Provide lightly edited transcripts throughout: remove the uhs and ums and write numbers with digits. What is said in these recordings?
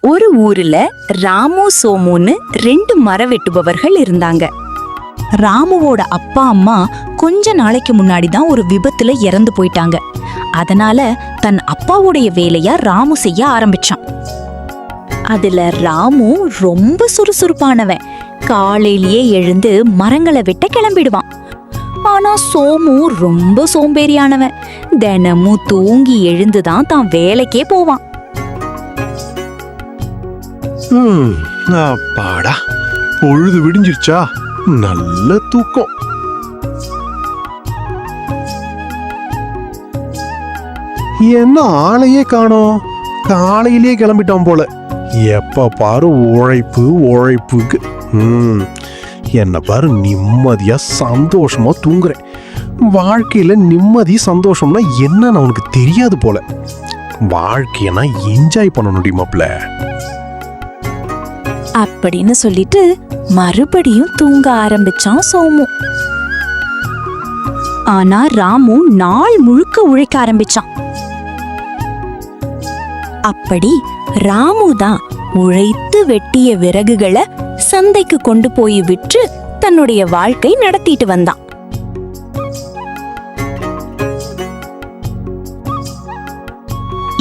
ஒரு ஊர்ல ராமு சோமுன்னு 2 மரம் வெட்டுபவர்கள் இருந்தாங்க. ராமுவோட அப்பா அம்மா கொஞ்ச நாளைக்கு முன்னாடி தான் ஒரு விபத்துல இறந்து போயிட்டாங்க. அதனால தன் அப்பாவுடைய வேலையா ராமு செய்ய ஆரம்பிச்சான். அதுல ராமு ரொம்ப சுறுசுறுப்பானவன். காலையிலேயே எழுந்து மரங்களை வெட்ட கிளம்பிடுவான். ஆனா சோமு ரொம்ப சோம்பேறியானவன். தினமும் தூங்கி எழுந்துதான் தான் வேலைக்கே போவான். அப்பாடா, பொழுது விடிஞ்சிருச்சா? நல்ல தூக்கம். என்ன ஆளையே காணோம்? காலையிலேயே கிளம்பிட்டான் போல. எப்ப பாரு உழைப்பு உழைப்புக்கு. என்ன பாரு, நிம்மதியா சந்தோஷமா தூங்குறேன். வாழ்க்கையில நிம்மதி சந்தோஷம்னா என்னன்னு அவனுக்கு தெரியாது போல. வாழ்க்கைய நான் என்ஜாய் பண்ண முடியுமாப்ல அப்படின்னு சொல்லிட்டு மறுபடியும் தூங்க ஆரம்பிச்சான் சோமு. ஆனா ராமு நாள் முழுக்க உழைக்க ஆரம்பிச்சான். அப்படி ராமு தான் உழைத்து வெட்டிய விறகுகளை சந்தைக்கு கொண்டு போய் விற்று தன்னுடைய வாழ்க்கை நடத்திட்டு வந்தான்.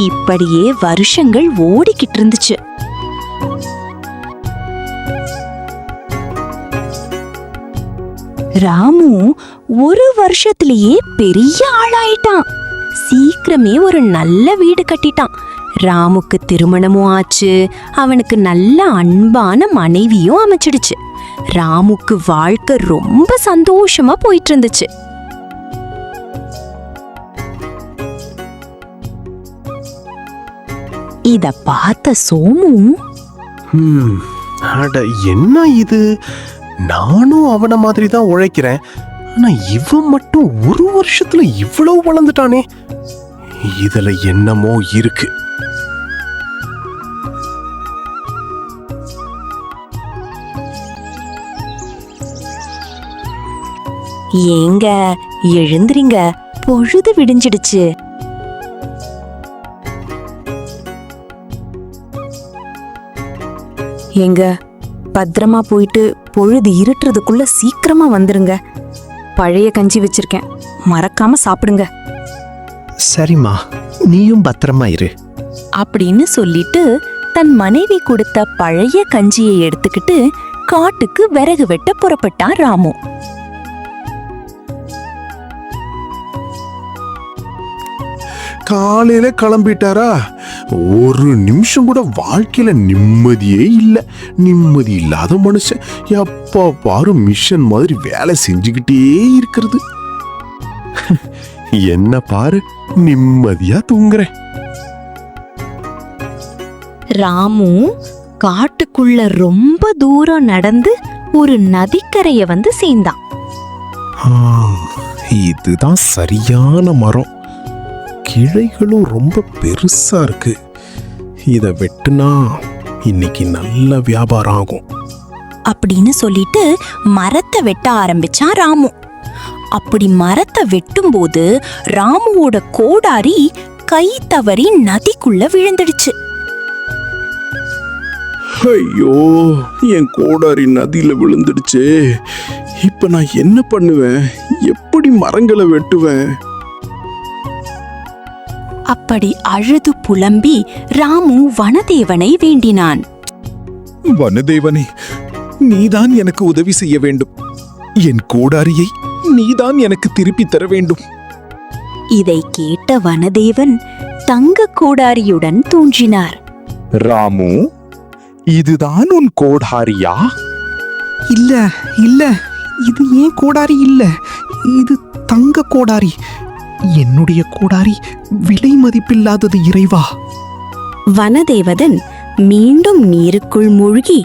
இப்படியே வருஷங்கள் ஓடிக்கிட்டு இருந்துச்சு. ராமு ஒரு வருஷத்திலேயே பெரிய ஆளாயிட்டான். சீக்கிரமே ஒரு நல்ல வீடு கட்டிட்டான். ராமுக்கு திருமணமும் ஆச்சு. அவனுக்கு நல்ல அன்பான மனைவியும் அமைச்சிடுச்சு. ராமுக்கு வாழ்க்கை ரொம்ப சந்தோஷமா போயிட்டு இருந்துச்சு. இத பார்த்த சோமு, அட என்ன இது, நானும் அவன மாதிரி தான் உழைக்கிறேன். ஆனா இவன் மட்டும் ஒரு வருஷத்துல இவ்வளவு வளர்ந்துட்டானே. இதுல என்னமோ இருக்கு. ஏங்க எழுந்திரிங்க, பொழுது விடிஞ்சிடுச்சு. ஏங்க பத்திரமா போயிட்டு பொழுது இருட்டுறதுக்குள்ள சீக்கிரமா வந்துருங்க. பழைய கஞ்சி வச்சிருக்கேன், மறக்காம சாப்பிடுங்க. சரிம்மா, நீயும் பத்திரமா இரு அப்படின்னு சொல்லிட்டு தன் மனைவி கொடுத்த பழைய கஞ்சியை எடுத்துக்கிட்டு காட்டுக்கு விறகு வெட்ட புறப்பட்டான் ராமு. காலையில கிளம்பிட்டாரா? ஒரு நிமிஷம் கூட வாழ்க்கையில நிம்மதியே இல்ல. நிம்மதி இல்லாத மனுஷன் எப்ப பாரு மிஷன் மாதிரி வேலை செஞ்சுக்கிட்டே இருக்கிறது. என்ன பாரு, நிம்மதியா தூங்குறேன். ராமு காட்டுக்குள்ள ரொம்ப தூரம் நடந்து ஒரு நதிக்கரைய வந்து சேர்ந்தான். இதுதான் சரியான மரம். கிளைகளும் ரொம்ப பெருசா இருக்கு. இத வெட்டுனா இன்னைக்கு நல்ல வியாபாரம் ஆகும் அப்படின்னு சொல்லிட்டு மரத்தை வெட்ட ஆரம்பிச்சான் ராமு. அப்படி மரத்தை வெட்டும்போது ராமுவோட கோடாரி கை தவறி நதிக்குள்ள விழுந்துடுச்சு. ஐயோ, என் கோடாரி நதியில விழுந்துடுச்சே. இப்ப நான் என்ன பண்ணுவேன்? எப்படி மரங்களை வெட்டுவேன்? அப்படி அழுது புலம்பி ராமு வனதேவனை வேண்டினான். வனதேவனே, நீதான் எனக்கு உதவி செய்ய வேண்டும். என் கோடாரியை நீதான் எனக்கு திருப்பி தர வேண்டும். இதை கேட்ட வனதேவன் தங்க கோடாரியுடன் தோன்றினார். ராமு, இதுதான் உன் கோடாரியா? இல்ல இல்ல, இது ஏன் கோடாரி இல்ல, இது தங்க கோடாரி. என்னுடைய கோடாரி விலை மதிப்பில்லாதது இறைவா. வனதேவதன் மீண்டும் நீருக்குள் மூழ்கி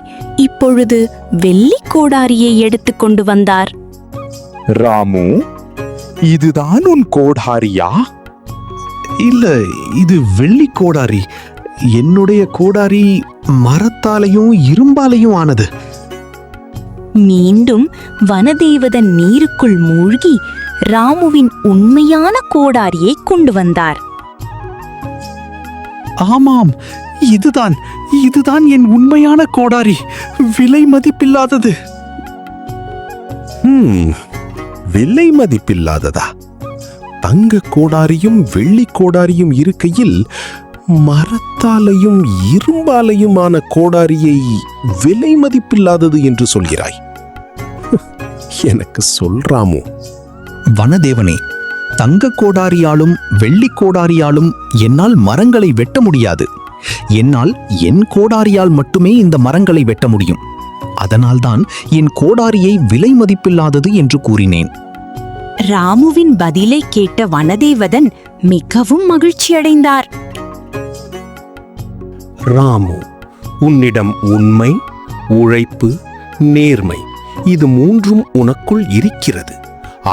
இப்பொழுது வெள்ளி கோடாரியை எடுத்துக் கொண்டு வந்தார். ராமு, இதுதான் உன் கோடாரியா? இல்ல, இது வெள்ளி கோடாரி. என்னுடைய கோடாரி மரத்தாலையும் இரும்பாலையும் ஆனது. மீண்டும் வனதேவதன் நீருக்குள் மூழ்கி ராமுவின் உண்மையான கோடாரியை கொண்டு வந்தார். ஆமாம், இதுதான் இதுதான் என் உண்மையான கோடாரி, விலை மதிப்பில்லாதது. விலை மதிப்பில்லாததா? தங்க கோடாரியும் வெள்ளி கோடாரியும் இருக்கையில் மரத்தாலையும் இரும்பாலையுமான கோடாரியை விலை மதிப்பில்லாதது என்று சொல்கிறாய். எனக்கு சொல்றாமோ. வனதேவனே, தங்க கோடாரியாலும் வெள்ளி கோடாரியாலும் என்னால் மரங்களை வெட்ட முடியாது. என்னால் என் கோடாரியால் மட்டுமே இந்த மரங்களை வெட்ட முடியும். அதனால்தான் என் கோடாரியை விலை மதிப்பில்லாதது என்று கூறினேன். ராமுவின் பதிலை கேட்ட வனதேவதன் மிகவும் மகிழ்ச்சியடைந்தார். ராமு, உன்னிடம் உண்மை, உழைப்பு, நேர்மை இது மூன்றும் உனக்குள் இருக்கிறது.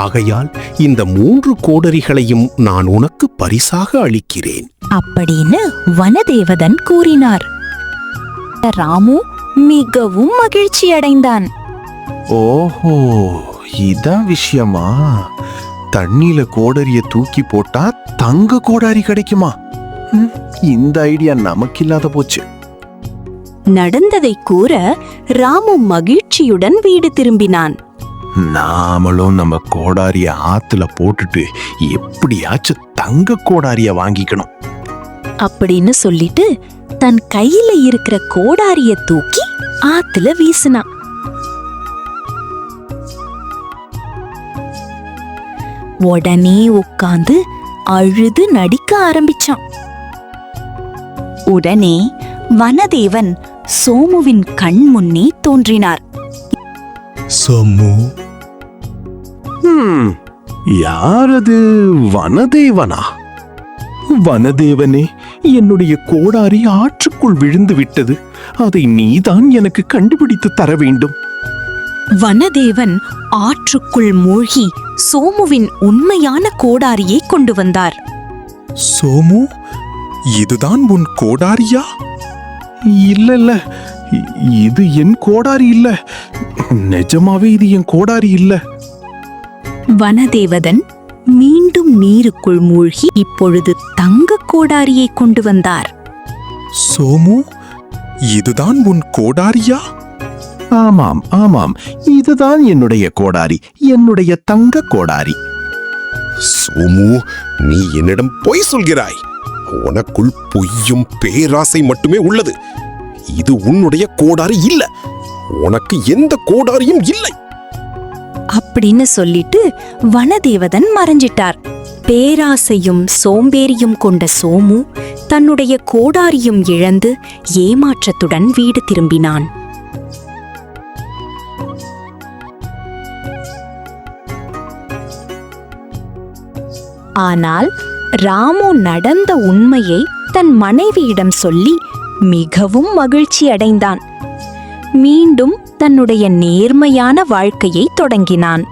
ஆகையால் இந்த 3 கோடரிகளையும் நான் உனக்கு பரிசாக அளிக்கிறேன் அப்படின்னு வனதேவதன் கூறினார். ராமு மிகவும் மகிழ்ச்சியடைந்தான். ஓஹோ, இதான் விஷயமா? தண்ணியில கோடரிய தூக்கி போட்டா தங்க கோடாரி கிடைக்குமா? இந்த ஐடியா நமக்கு இல்லாத போச்சு. நடந்ததை கூற ராமு மகிழ்ச்சியுடன் வீடு திரும்பினான். நாமளும் நம்ம கோடாரிய ஆத்துல போட்டுட்டு எப்படியாச்சும் தங்க கோடாரிய வாங்கிக்கணும் அப்படின்னு சொல்லிட்டு தன் கையில இருக்கிற கோடாரிய தூக்கி ஆத்துல வீசினான். உடனே உட்கார்ந்து அழுது நடிக்க ஆரம்பிச்சான். உடனே வனதேவன் சோமுவின் கண் முன்னே தோன்றினார். சோமு, யாரது? வனதேவனா? வனதேவனே, என்னுடைய கோடாரி ஆற்றுக்குள் விழுந்து விட்டது. அதை நீதான் எனக்கு கண்டுபிடித்து தர வேண்டும். வனதேவன் ஆற்றுக்குள் மூழ்கி சோமுவின் உண்மையான கோடாரியை கொண்டு வந்தார். சோமு, இதுதான் உன் கோடாரியா? இல்ல இல்ல, இது என் கோடாரி இல்ல. நிஜமாவே இது என் கோடாரி இல்ல. வனதேவதன் மீண்டும் நீருக்குள் மூழ்கி இப்பொழுது தங்க கோடாரியை கொண்டு வந்தார். சோமு, இதுதான் உன் கோடாரியா? ஆமாம் ஆமாம், இதுதான் என்னுடைய கோடாரி, என்னுடைய தங்க கோடாரி. சோமு, நீ என்னிடம் பொய் சொல்கிறாய். உனக்குள் பொய்யும் பேராசை மட்டுமே உள்ளது. இது உன்னுடைய கோடாரி இல்ல. உனக்கு எந்த கோடாரியும் இல்லை அப்படின்னு சொல்லிட்டு வனதேவதன் மறைஞ்சிட்டார். பேராசையும் சோம்பேறியும் கொண்ட சோமு தன்னுடைய கோடாரியும் இழந்து ஏமாற்றத்துடன் வீடு திரும்பினான். ஆனால் ராமு நடந்த உண்மையை தன் மனைவியிடம் சொல்லி மிகவும் மகிழ்ச்சி அடைந்தான். மீண்டும் தன்னுடைய நேர்மையான வாழ்க்கையை தொடங்கினான்.